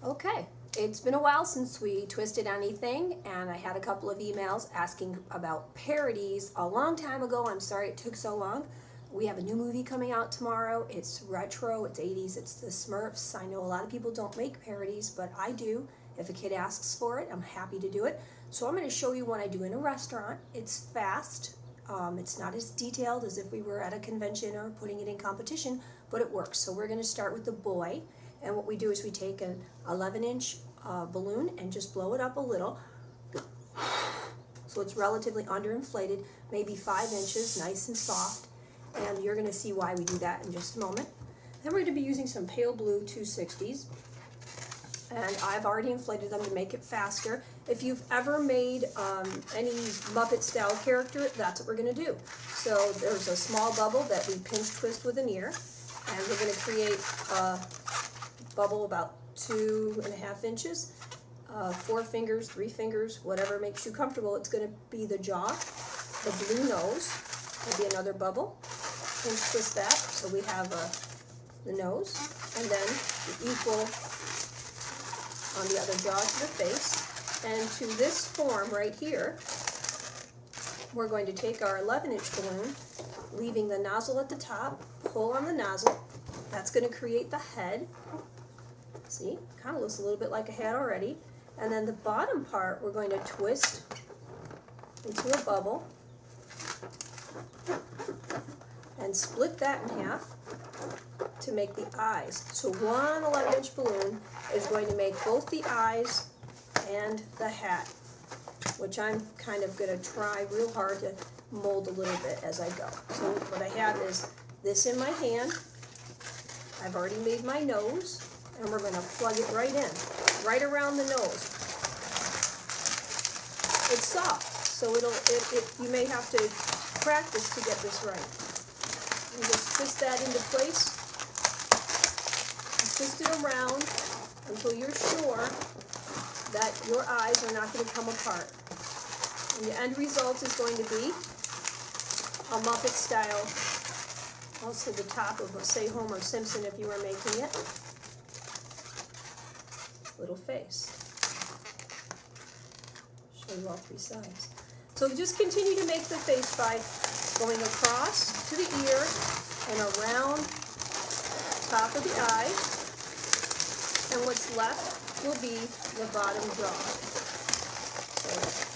Okay, it's been a while since we twisted anything, and I had a couple of emails asking about parodies a long time ago. I'm sorry it took so long. We have a new movie coming out tomorrow. It's retro, it's 80s, it's the Smurfs. I know a lot of people don't make parodies, but I do. If a kid asks for it, I'm happy to do it. So I'm going to show you one I do in a restaurant. It's fast. It's not as detailed as if we were at a convention or putting it in competition, but it works. So we're going to start with the boy. And what we do is we take an 11-inch balloon and just blow it up a little. So it's relatively underinflated, maybe 5 inches, nice and soft. And you're going to see why we do that in just a moment. Then we're going to be using some pale blue 260s. And I've already inflated them to make it faster. If you've ever made any Muppet style character, that's what we're going to do. So there's a small bubble that we pinch twist with an ear. And we're going to create a bubble about 2.5 inches. 4 fingers, 3 fingers, whatever makes you comfortable. It's going to be the jaw. The blue nose will be another bubble. Pinch twist that so we have the nose. And then the equal on the other jaw to the face. And to this form right here, we're going to take our 11-inch balloon, leaving the nozzle at the top, pull on the nozzle. That's going to create the head. See, kind of looks a little bit like a hat already. And then the bottom part we're going to twist into a bubble and split that in half to make the eyes. So one 11-inch balloon is going to make both the eyes and the hat, which I'm kind of going to try real hard to mold a little bit as I go. So what I have is this in my hand. I've already made my nose, and we're going to plug it right in, right around the nose. It's soft, so you may have to practice to get this right. You just twist that into place. Twist it around until you're sure that your eyes are not going to come apart. And the end result is going to be a Muppet style, also the top of, say, Homer Simpson if you were making it. Little face. Show you all 3 sides. So just continue to make the face by going across to the ear and around top of the eye. And what's left will be the bottom jaw. So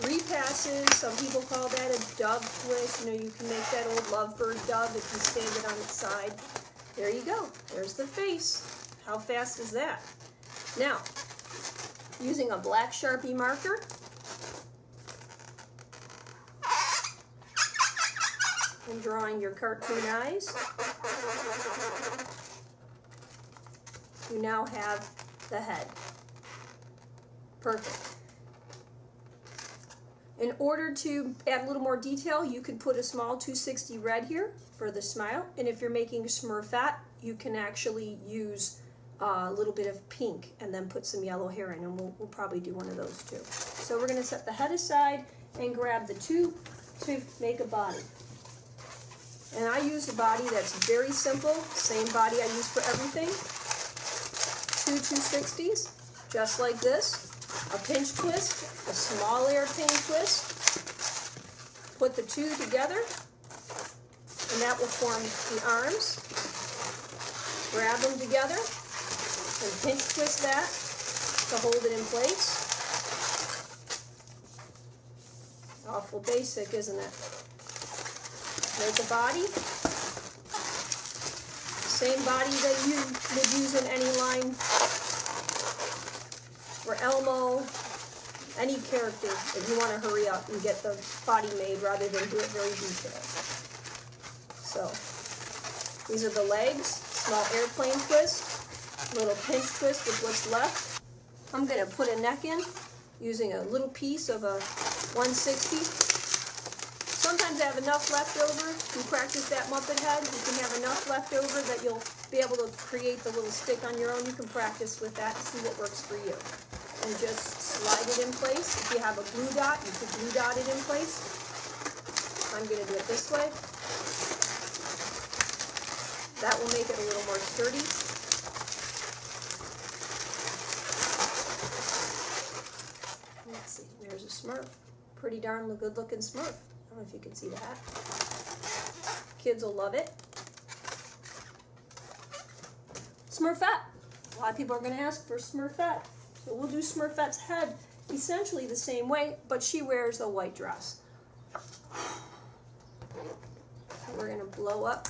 3 passes. Some people call that a dove twist. You know, you can make that old lovebird dove if you stand it on its side. There you go. There's the face. How fast is that? Now, using a black Sharpie marker, and drawing your cartoon eyes, you now have the head. Perfect. In order to add a little more detail, you could put a small 260 red here for the smile. And if you're making a Smurfette, you can actually use a little bit of pink and then put some yellow hair in, and we'll probably do one of those too. So we're going to set the head aside and grab the 2 to make a body. And I use a body that's very simple, same body I use for everything. 2 260s, just like this. A pinch twist, a small air pinch twist. Put the 2 together, and that will form the arms. Grab them together, and pinch twist that to hold it in place. Awful basic, isn't it? Make a body. Same body that you would use in any line for Elmo, any character if you want to hurry up and get the body made rather than do it very detailed. So, these are the legs, small airplane twist, little pinch twist with what's left. I'm going to put a neck in using a little piece of a 160. Sometimes I have enough left over. You practice that Muppet head, you can have enough left over that you'll be able to create the little stick on your own. You can practice with that and see what works for you. And just slide it in place. If you have a glue dot, you can glue dot it in place. I'm going to do it this way. That will make it a little more sturdy. See, there's a Smurf. Pretty darn good looking Smurf. I don't know if you can see that. Kids will love it. Smurfette. A lot of people are going to ask for Smurfette. So we'll do Smurfette's head essentially the same way, but she wears a white dress. So we're going to blow up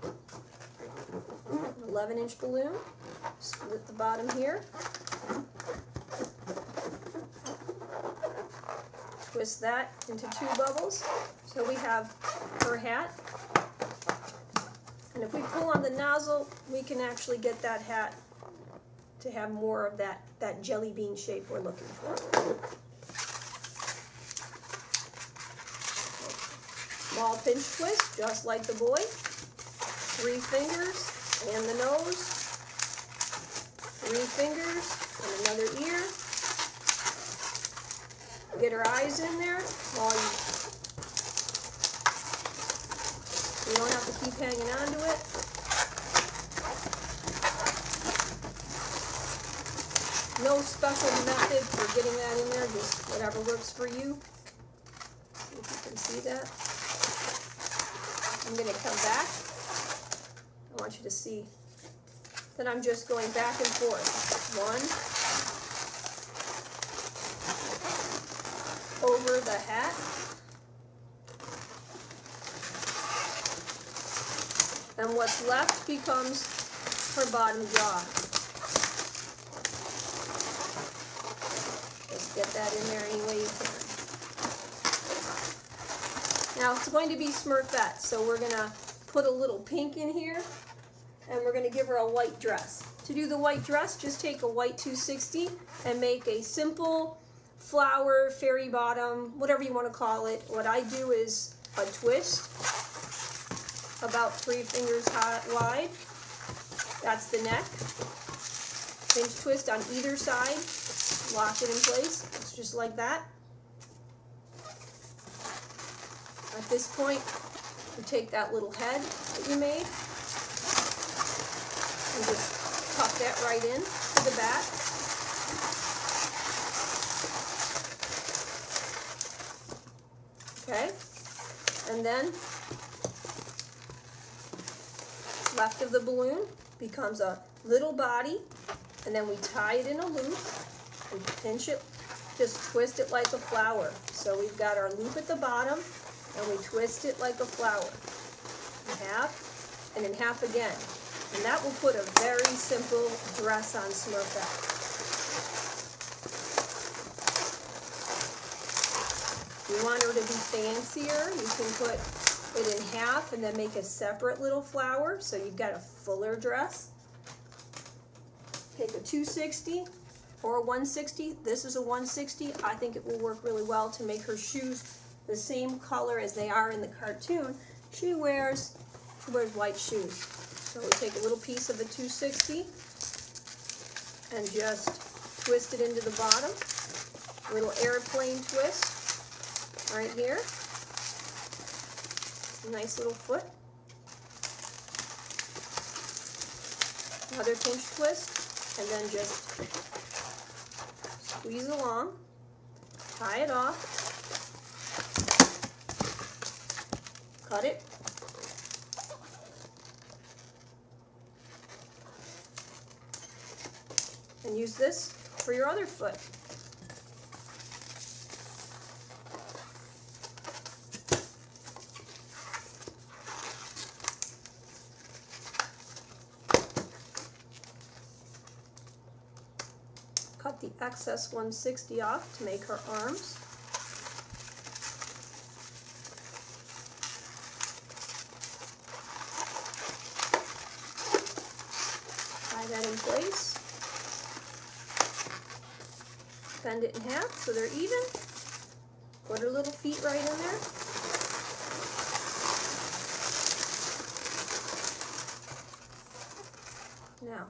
an 11-inch balloon, split the bottom here, twist that into 2 bubbles. So we have her hat. And if we pull on the nozzle, we can actually get that hat to have more of that jelly bean shape we're looking for. Small pinch twist, just like the boy. 3 fingers and the nose. 3 fingers and another ear. Get her eyes in there while you don't have to keep hanging on to it. No special method for getting that in there, just whatever works for you. See if you can see that. I'm going to come back. I want you to see that I'm just going back and forth. 1 over the hat. And what's left becomes her bottom jaw. Just get that in there any way you can. Now it's going to be Smurfette, so we're going to put a little pink in here, and we're going to give her a white dress. To do the white dress, just take a white 260 and make a simple flower, fairy bottom, whatever you want to call it. What I do is a twist, about 3 fingers wide. That's the neck. Pinch twist on either side. Lock it in place. It's just like that. At this point, you take that little head that you made and just tuck that right in to the back. Okay, and then left of the balloon becomes a little body, and then we tie it in a loop and pinch it, just twist it like a flower. So we've got our loop at the bottom, and we twist it like a flower. In half, and in half again. And that will put a very simple dress on Smurfette. If you want her to be fancier, you can put it in half and then make a separate little flower, so you've got a fuller dress. Take a 260 or a 160. This is a 160. I think it will work really well to make her shoes the same color as they are in the cartoon. She wears white shoes. So we take a little piece of the 260 and just twist it into the bottom. A little airplane twist right here. Nice little foot. Another pinch twist, and then just squeeze along, tie it off, cut it, and use this for your other foot. Cut the excess 160 off to make her arms. Tie that in place. Bend it in half so they're even. Put her little feet right in there. Now,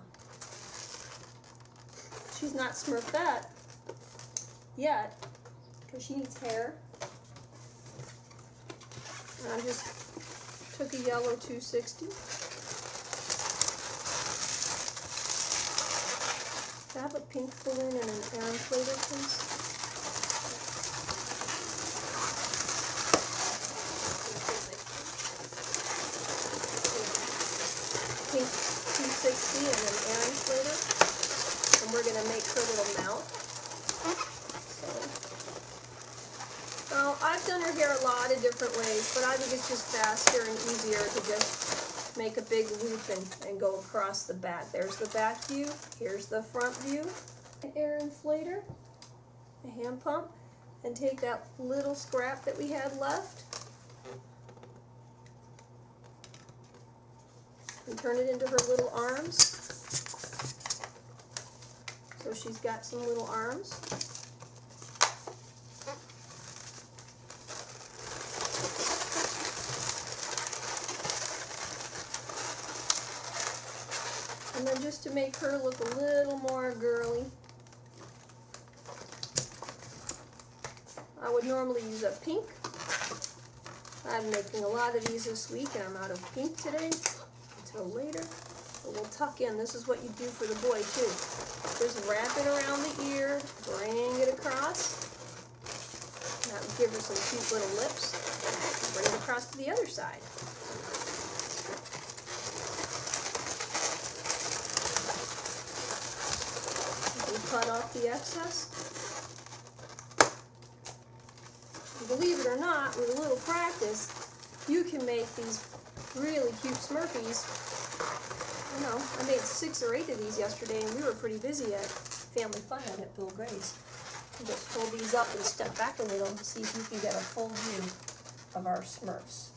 she's not Smurfette yet because she needs hair. And I just took a yellow 260 I have a pink balloon and an air inflator, please? Pink 260 and an air inflator. And we're going to make her little mouth. So I've done her hair a lot of different ways, but I think it's just faster and easier to just make a big loop and go across the back. There's the back view. Here's the front view. An air inflator, a hand pump, and take that little scrap that we had left and turn it into her little arms. So she's got some little arms. And then just to make her look a little more girly, I would normally use a pink. I'm making a lot of these this week and I'm out of pink today until later. But we'll tuck in. This is what you do for the boy too. Just wrap it around the ear, bring it across. That would give her some cute little lips. Bring it across to the other side. Cut off the excess. And believe it or not, with a little practice, you can make these really cute Smurfies. I know, I made 6 or 8 of these yesterday, and we were pretty busy at Family Fun at Bill Gray's. You just pull these up and step back a little and see if you can get a full view of our Smurfs.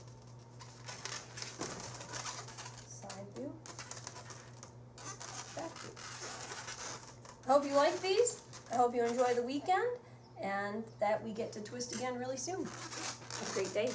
Side view. Back view. I hope you like these. I hope you enjoy the weekend and that we get to twist again really soon. Have a great day.